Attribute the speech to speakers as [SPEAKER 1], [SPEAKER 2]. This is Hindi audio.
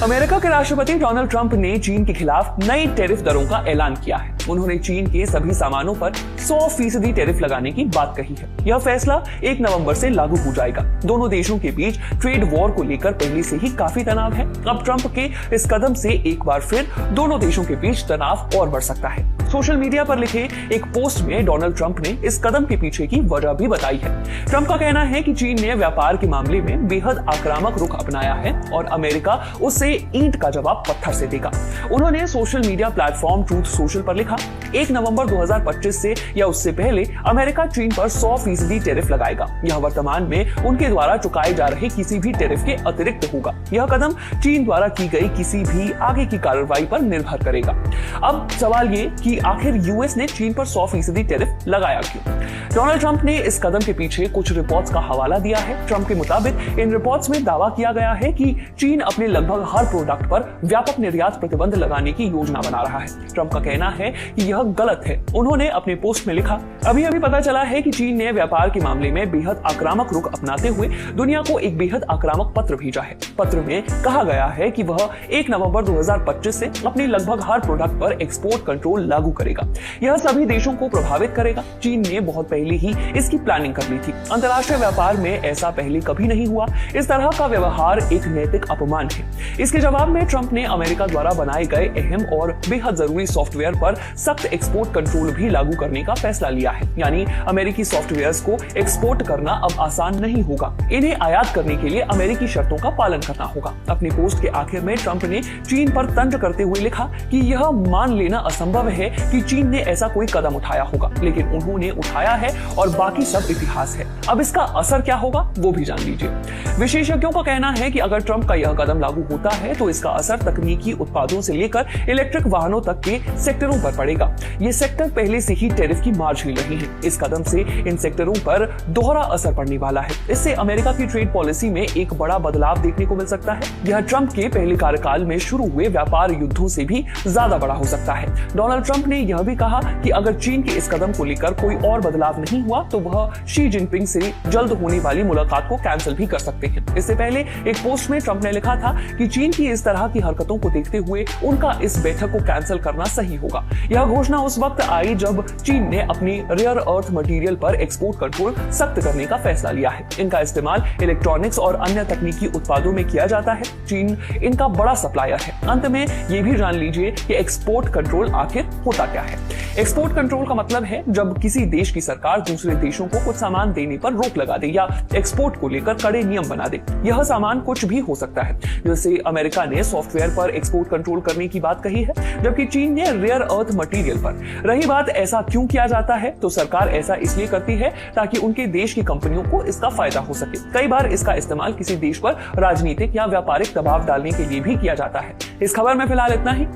[SPEAKER 1] अमेरिका के राष्ट्रपति डोनाल्ड ट्रंप ने चीन के खिलाफ नई टैरिफ दरों का ऐलान किया है। उन्होंने चीन के सभी सामानों पर 100% टैरिफ लगाने की बात कही है। यह फैसला 1 नवंबर से लागू हो जाएगा। दोनों देशों के बीच ट्रेड वॉर को लेकर पहले से ही काफी तनाव है। अब ट्रंप के इस कदम से एक बार फिर दोनों देशों के बीच तनाव और बढ़ सकता है। सोशल मीडिया पर लिखे एक पोस्ट में डोनाल्ड ट्रंप ने इस कदम के पीछे की वजह भी बताई है। ट्रंप का कहना है कि चीन ने व्यापार के मामले में बेहद आक्रामक रुख अपनाया है और अमेरिका उससे ईंट का जवाब पत्थर से देगा। उन्होंने social media platform truth social पर लिखा, 1 नवंबर 2025 से या उससे पहले अमेरिका चीन पर 100% टैरिफ लगाएगा। यह वर्तमान में उनके द्वारा चुकाए जा रहे किसी भी टैरिफ के अतिरिक्त होगा। यह कदम चीन द्वारा की गई किसी भी आगे की कार्रवाई पर निर्भर करेगा। अब सवाल ये कि आखिर यूएस ने चीन पर 100% टैरिफ लगाया क्यों? डोनाल्ड ट्रंप ने इस कदम के पीछे कुछ रिपोर्ट्स का हवाला दिया है। ट्रंप के मुताबिक इन रिपोर्ट्स में दावा किया गया है कि चीन अपने लगभग हर प्रोडक्ट पर व्यापक निर्यात प्रतिबंध लगाने की योजना बना रहा है। ट्रंप का कहना है कि यह गलत है। उन्होंने अपने पोस्ट में लिखा, अभी पता चला है कि चीन ने व्यापार के मामले में बेहद आक्रामक रुख अपनाते हुए दुनिया को एक बेहद आक्रामक पत्र भेजा है। पत्र में कहा गया है कि वह 1 नवंबर 2025 से अपनी लगभग हर प्रोडक्ट पर एक्सपोर्ट कंट्रोल लागू करेगा। यह सभी देशों को प्रभावित करेगा। चीन ने बहुत पहले ही इसकी प्लानिंग कर ली थी। अंतर्राष्ट्रीय व्यापार में ऐसा पहले कभी नहीं हुआ। इस तरह का व्यवहार एक नैतिक अपमान है। इसके जवाब में ट्रंप ने अमेरिका द्वारा बनाए गए अहम और बेहद जरूरी सॉफ्टवेयर पर सख्त एक्सपोर्ट कंट्रोल भी लागू करने का फैसला लिया है। यानी अमेरिकी सॉफ्टवेयर्स को एक्सपोर्ट करना अब आसान नहीं होगा। इन्हें आयात करने के लिए अमेरिकी शर्तों का पालन करना होगा। अपनी पोस्ट के आखिर में ट्रंप ने चीन पर तंज करते हुए लिखा कि यह मान लेना असंभव है कि चीन ने ऐसा कोई कदम उठाया होगा, लेकिन उन्होंने उठाया है और बाकी सब इतिहास है। अब इसका असर क्या होगा वो भी जान लीजिए। विशेषज्ञों का कहना है कि अगर ट्रंप का यह कदम लागू होता है तो इसका असर तकनीकी उत्पादों से लेकर इलेक्ट्रिक वाहनों तक के सेक्टरों पर पड़ेगा। ये सेक्टर पहले से ही टैरिफ की मार झेल रही हैं। इस कदम से इन सेक्टरों पर दोहरा असर पड़ने वाला है। इससे अमेरिका की ट्रेड पॉलिसी में एक बड़ा बदलाव देखने को मिल सकता है। यह ट्रंप के पहले कार्यकाल में शुरू हुए व्यापार युद्धों से भी ज्यादा बड़ा हो सकता है। डोनाल्ड ट्रंप ने यह भी कहा कि अगर चीन के इस कदम को लेकर कोई और बदलाव नहीं हुआ तो वह शी जिनपिंग से जल्द होने वाली मुलाकात को कैंसिल भी कर सकते हैं। इससे पहले एक पोस्ट में ट्रंप ने लिखा था कि चीन की इस तरह की हरकतों को देखते हुए उनका इस बैठक को कैंसिल करना सही होगा। यह घोषणा उस वक्त आई जब चीन ने अपनी रेयर अर्थ मटेरियल पर एक्सपोर्ट कंट्रोल सख्त करने का फैसला लिया है। इनका इस्तेमाल इलेक्ट्रॉनिक्स और अन्य तकनीकी उत्पादों में किया जाता है। चीन इनका बड़ा सप्लायर है। अंत में ये भी जान लीजिए कि एक्सपोर्ट कंट्रोल आखिर होता क्या है। एक्सपोर्ट कंट्रोल का मतलब है जब किसी देश की सरकार दूसरे देशों को कुछ सामान देने पर रोक लगा दे या एक्सपोर्ट को लेकर कड़े नियम बना दे। यह सामान कुछ भी हो सकता है। जैसे अमेरिका ने सॉफ्टवेयर पर एक्सपोर्ट कंट्रोल करने की बात कही है, जबकि चीन ने रेयर अर्थ मटेरियल पर। रही बात ऐसा क्यों किया जाता है, तो सरकार ऐसा इसलिए करती है ताकि उनके देश की कंपनियों को इसका फायदा हो सके। कई बार इसका इस्तेमाल किसी देश पर राजनीतिक या व्यापारिक दबाव डालने के लिए भी किया जाता है। इस खबर में फिलहाल इतना ही।